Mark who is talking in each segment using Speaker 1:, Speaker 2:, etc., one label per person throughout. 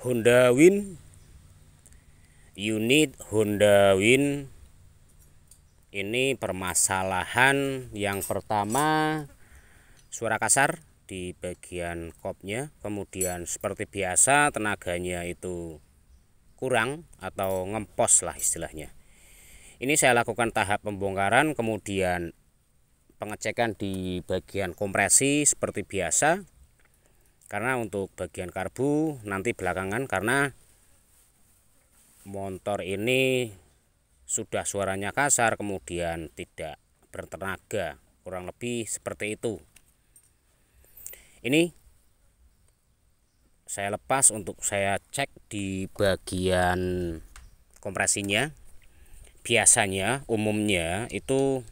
Speaker 1: Honda Win, unit Honda Win. Ini permasalahan yang pertama, suara kasar di bagian kopnya, kemudian seperti biasa tenaganya itu kurang atau ngempos lah istilahnya. Ini saya lakukan tahap pembongkaran, kemudian pengecekan di bagian kompresi seperti biasa. Karena untuk bagian karbu nanti belakangan, karena motor ini sudah suaranya kasar, kemudian tidak bertenaga, kurang lebih seperti itu. Ini saya lepas untuk saya cek di bagian kompresinya. Biasanya umumnya itu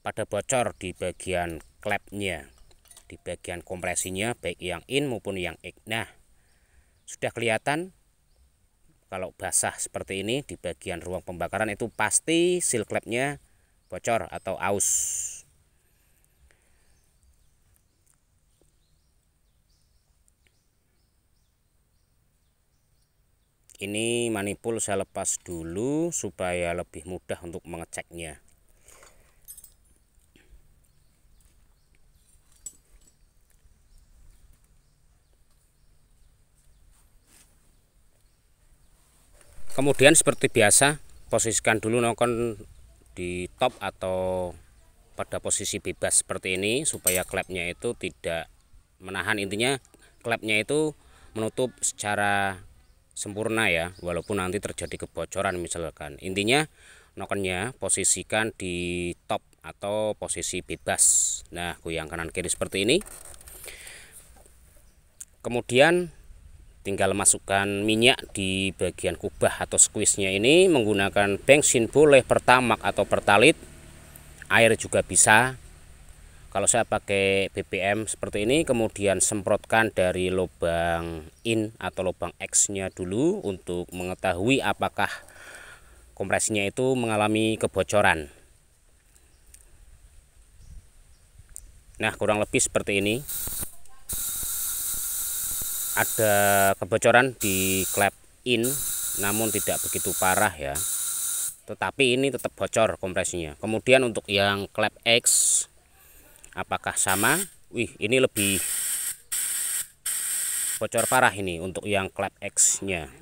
Speaker 1: pada bocor di bagian klepnya, di bagian kompresinya, baik yang in maupun yang X. Nah, sudah kelihatan kalau basah seperti ini di bagian ruang pembakaran itu pasti seal klepnya bocor atau aus. Ini manifold saya lepas dulu supaya lebih mudah untuk mengeceknya. Kemudian seperti biasa, posisikan dulu nokon di top atau pada posisi bebas seperti ini supaya klepnya itu tidak menahan. Intinya klepnya itu menutup secara sempurna ya, walaupun nanti terjadi kebocoran misalkan. Intinya nokennya posisikan di top atau posisi bebas. Nah, goyang kanan kiri seperti ini. Kemudian tinggal masukkan minyak di bagian kubah atau squeeze-nya ini menggunakan bensin boleh, pertamak atau pertalit, air juga bisa. Kalau saya pakai BBM seperti ini, kemudian semprotkan dari lubang in atau lubang X-nya dulu untuk mengetahui apakah kompresinya itu mengalami kebocoran. Nah, kurang lebih seperti ini. Ada kebocoran di klep in, namun tidak begitu parah ya, tetapi ini tetap bocor kompresinya. Kemudian untuk yang klep X apakah sama? Wih, ini lebih bocor parah ini untuk yang klep X nya.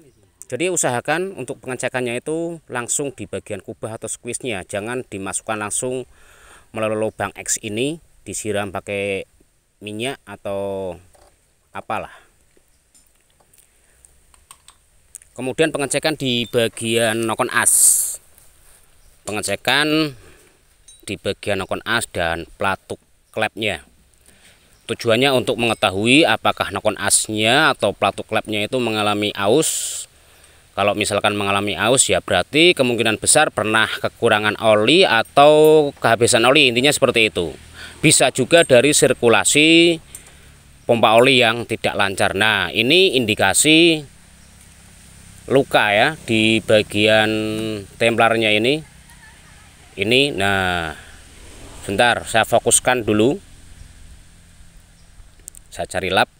Speaker 1: Jadi usahakan untuk pengecekannya itu langsung di bagian kubah atau squeeze nya, jangan dimasukkan langsung melalui lubang X ini, disiram pakai minyak atau apalah. Kemudian pengecekan di bagian nokon as, pengecekan di bagian nokon as dan pelatuk klepnya. Tujuannya untuk mengetahui apakah nokon asnya atau pelatuk klepnya itu mengalami aus. Kalau misalkan mengalami aus ya berarti kemungkinan besar pernah kekurangan oli atau kehabisan oli, intinya seperti itu. Bisa juga dari sirkulasi pompa oli yang tidak lancar. Nah, ini indikasi luka ya di bagian templarnya ini. Nah, bentar saya fokuskan dulu, saya cari lap.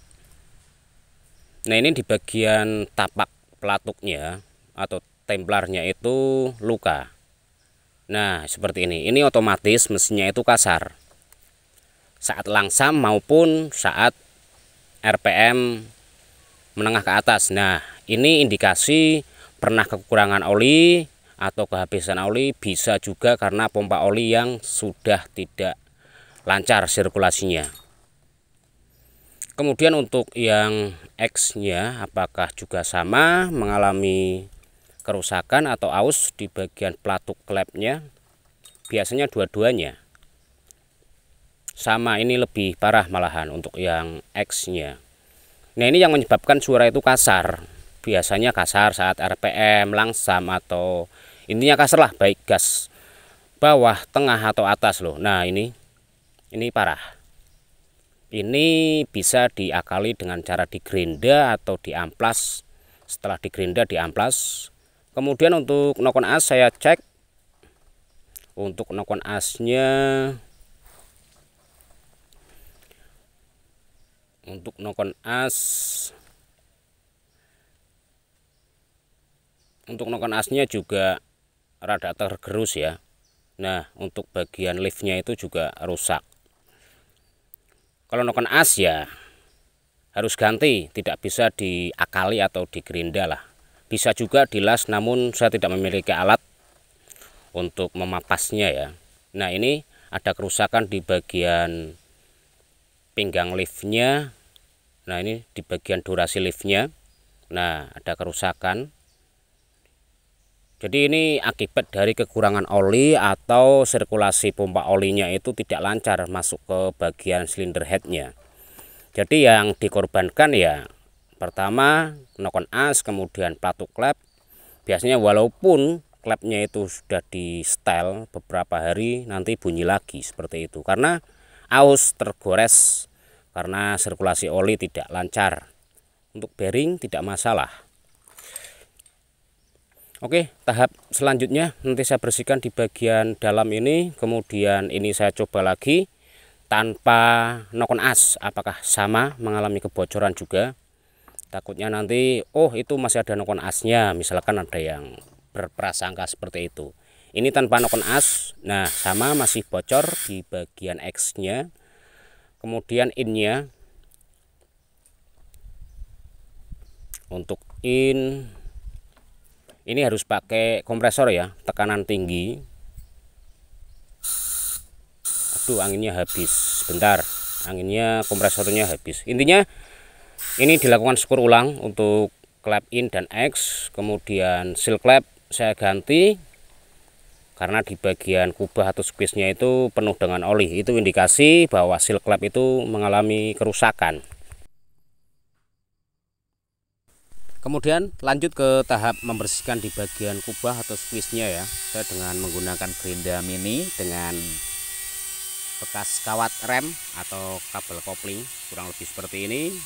Speaker 1: Nah, ini di bagian tapak pelatuknya atau templarnya itu luka. Nah, seperti ini otomatis mesinnya itu kasar saat langsam maupun saat RPM menengah ke atas. Nah, ini indikasi pernah kekurangan oli atau kehabisan oli, bisa juga karena pompa oli yang sudah tidak lancar sirkulasinya. Kemudian untuk yang X-nya apakah juga sama mengalami kerusakan atau aus di bagian pelatuk klepnya? Biasanya dua-duanya sama, ini lebih parah malahan untuk yang X-nya. Nah, ini yang menyebabkan suara itu kasar. Biasanya kasar saat RPM langsam atau intinya kasar lah, baik gas bawah, tengah atau atas loh. Nah, ini parah. Ini bisa diakali dengan cara digerinda atau diamplas. Setelah digerinda diamplas. Kemudian untuk nokon as saya cek. Untuk nokon asnya, untuk nokon as untuk noken asnya juga rada tergerus ya. Nah, untuk bagian liftnya itu juga rusak. Kalau noken as ya harus ganti, tidak bisa diakali atau digerinda lah. Bisa juga dilas, namun saya tidak memiliki alat untuk memapasnya ya. Nah, ini ada kerusakan di bagian pinggang liftnya. Nah, ini di bagian durasi liftnya. Nah, ada kerusakan. Jadi ini akibat dari kekurangan oli atau sirkulasi pompa olinya itu tidak lancar masuk ke bagian silinder headnya. Jadi yang dikorbankan ya pertama noken as, kemudian pelatuk klep. Biasanya walaupun klepnya itu sudah di setel beberapa hari, nanti bunyi lagi seperti itu karena aus tergores karena sirkulasi oli tidak lancar. Untuk bearing tidak masalah. Oke, tahap selanjutnya nanti saya bersihkan di bagian dalam ini, kemudian ini saya coba lagi tanpa noken as, apakah sama mengalami kebocoran juga. Takutnya nanti itu masih ada noken asnya, misalkan ada yang berprasangka seperti itu. Ini tanpa noken as. Nah, sama masih bocor di bagian X-nya. Kemudian in-nya. Untuk in ini harus pakai kompresor ya, tekanan tinggi. Aduh, anginnya habis. Bentar, anginnya kompresornya habis. Intinya ini dilakukan syukur ulang untuk klep in dan X. Kemudian seal klep saya ganti karena di bagian kubah atau squeeze-nya itu penuh dengan oli. Itu indikasi bahwa seal klep itu mengalami kerusakan. Kemudian lanjut ke tahap membersihkan di bagian kubah atau squeeze-nya ya. Saya dengan menggunakan gerinda mini dengan bekas kawat rem atau kabel kopling, kurang lebih seperti ini.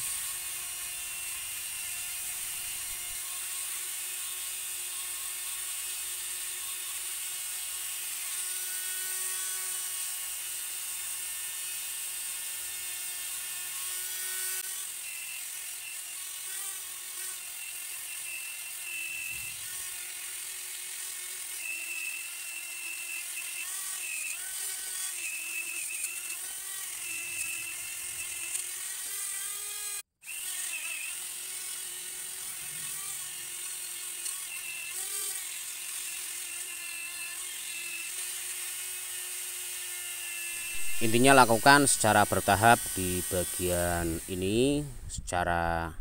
Speaker 1: Intinya lakukan secara bertahap di bagian ini secara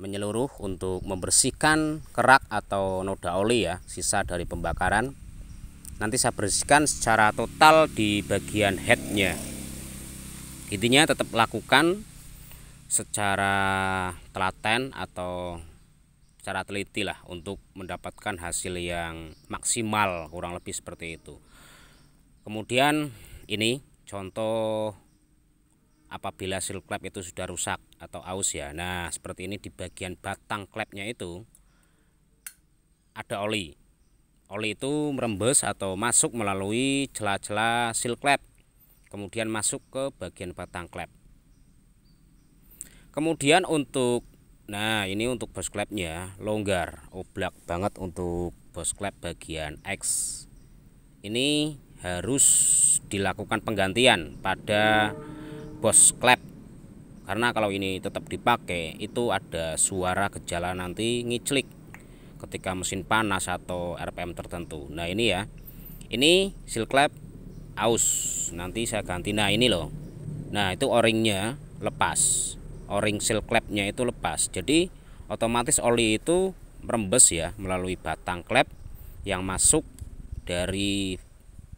Speaker 1: menyeluruh untuk membersihkan kerak atau noda oli ya, sisa dari pembakaran. Nanti saya bersihkan secara total di bagian headnya. Intinya tetap lakukan secara telaten atau secara teliti lah untuk mendapatkan hasil yang maksimal, kurang lebih seperti itu. Kemudian ini contoh apabila seal klep itu sudah rusak atau aus ya. Nah, seperti ini di bagian batang klepnya itu ada oli. Oli itu merembes atau masuk melalui celah-celah seal klep, kemudian masuk ke bagian batang klep. Kemudian untuk ini untuk bos klepnya longgar, oblak banget untuk bos klep bagian X. Ini harus dilakukan penggantian pada bos klep karena kalau ini tetap dipakai itu ada suara gejala nanti ngiclik ketika mesin panas atau RPM tertentu. Nah, ini ya, ini seal klep aus, nanti saya ganti. Nah, ini loh, nah itu o-ringnya lepas, o-ring seal klepnya itu lepas, jadi otomatis oli itu merembes ya melalui batang klep yang masuk dari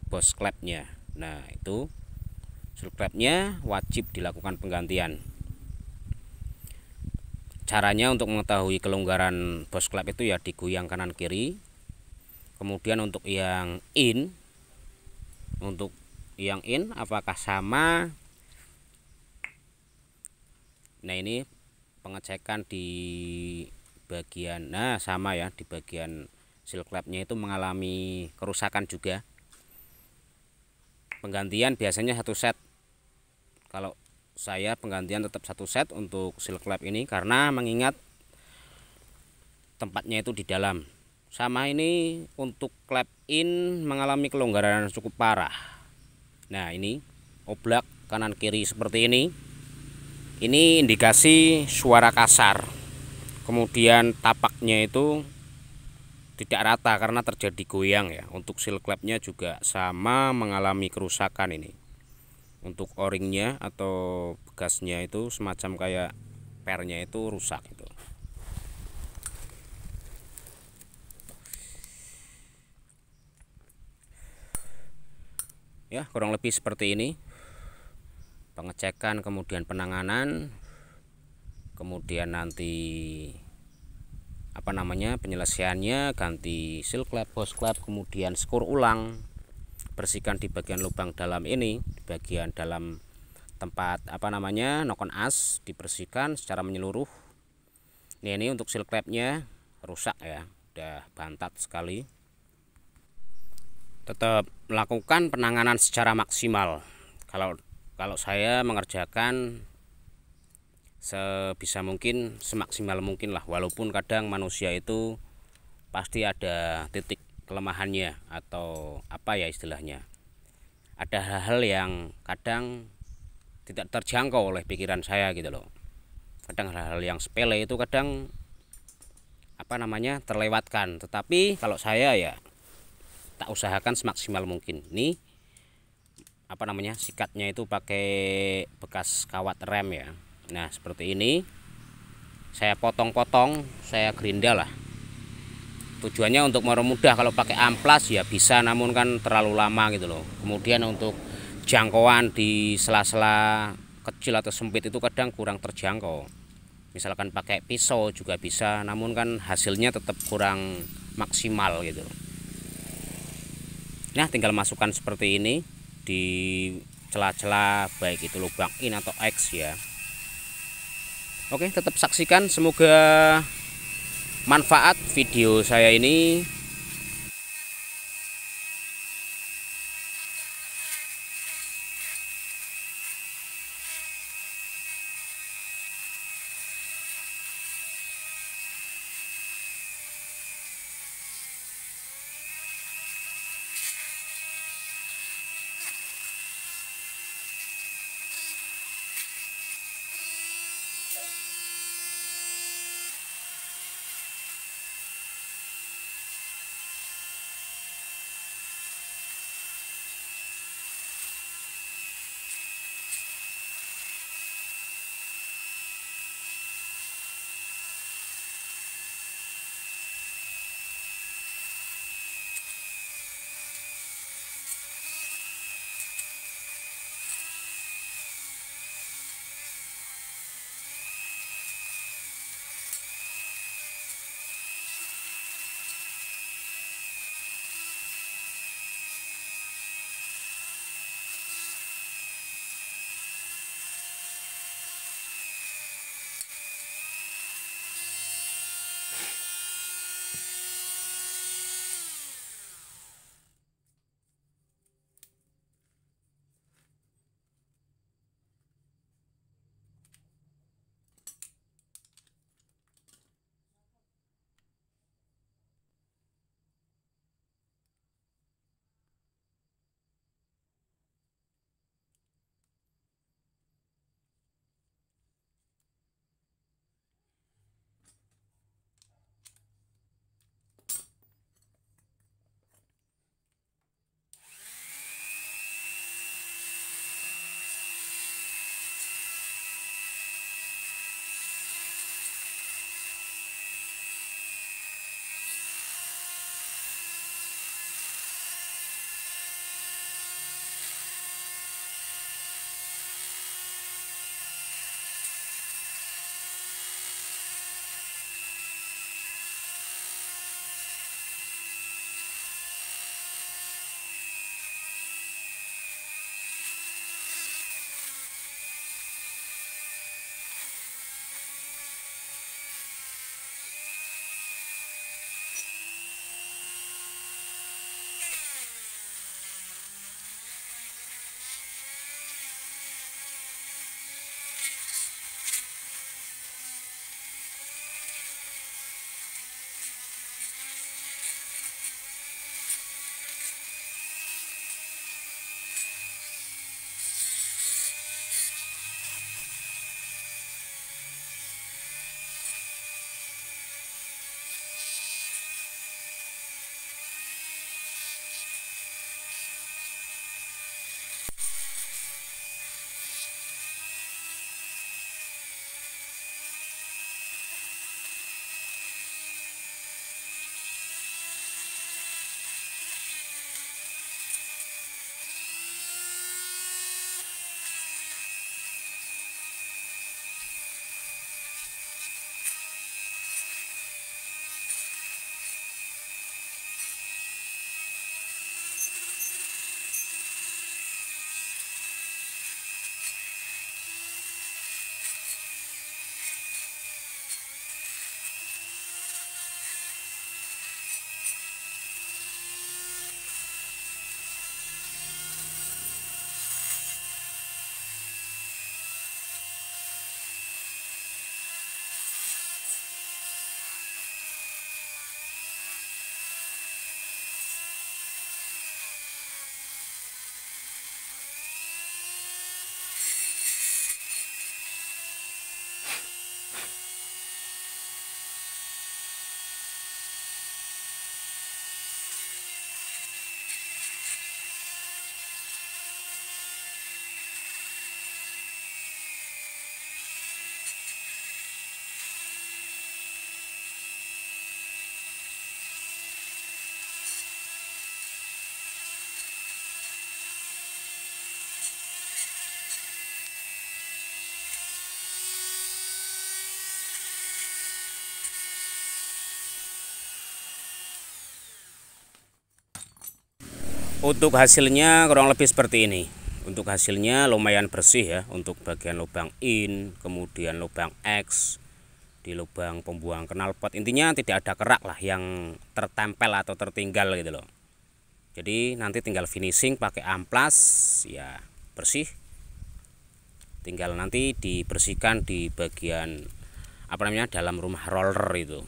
Speaker 1: bos klepnya. Nah, itu seal klepnya wajib dilakukan penggantian. Caranya untuk mengetahui kelonggaran bos klep itu ya digoyang kanan kiri. Kemudian untuk yang in, apakah sama? Nah, ini pengecekan di bagian, nah sama ya, di bagian seal klepnya itu mengalami kerusakan juga. Penggantian biasanya satu set. Kalau saya penggantian tetap satu set untuk seal klep ini karena mengingat tempatnya itu di dalam. Sama ini untuk klep in mengalami kelonggaran cukup parah. Nah, ini oblak kanan kiri seperti ini. Ini indikasi suara kasar. Kemudian tapaknya itu tidak rata karena terjadi goyang ya. Untuk seal klepnya juga sama mengalami kerusakan ini. Untuk o-ringnya atau begasnya itu semacam kayak pernya itu rusak itu. Ya, kurang lebih seperti ini. Pengecekan kemudian penanganan, kemudian nanti penyelesaiannya, ganti seal klep, hose klep, kemudian skur ulang, bersihkan di bagian lubang dalam ini, di bagian dalam tempat nokon as dibersihkan secara menyeluruh. Ini untuk seal klepnya rusak ya, udah bantat sekali. Tetap melakukan penanganan secara maksimal. Kalau saya mengerjakan sebisa mungkin, semaksimal mungkin lah, walaupun kadang manusia itu pasti ada titik kelemahannya atau apa ya istilahnya. Ada hal-hal yang kadang tidak terjangkau oleh pikiran saya gitu loh. Kadang hal-hal yang sepele itu kadang terlewatkan, tetapi kalau saya ya tak usahakan semaksimal mungkin. Nih sikatnya itu pakai bekas kawat rem ya. Nah, seperti ini saya potong-potong, saya gerinda lah. Tujuannya untuk mempermudah, kalau pakai amplas ya bisa, namun kan terlalu lama gitu loh. Kemudian untuk jangkauan di sela-sela kecil atau sempit itu kadang kurang terjangkau. Misalkan pakai pisau juga bisa, namun kan hasilnya tetap kurang maksimal gitu. Nah, tinggal masukkan seperti ini di celah-celah, baik itu lubang in atau X ya. Oke, tetap saksikan, semoga manfaat video saya ini. Untuk hasilnya kurang lebih seperti ini. Untuk hasilnya lumayan bersih ya, untuk bagian lubang in, kemudian lubang X, di lubang pembuang knalpot. Intinya tidak ada kerak lah yang tertempel atau tertinggal gitu loh. Jadi nanti tinggal finishing pakai amplas ya, bersih. Tinggal nanti dibersihkan di bagian apa namanya dalam rumah roller itu.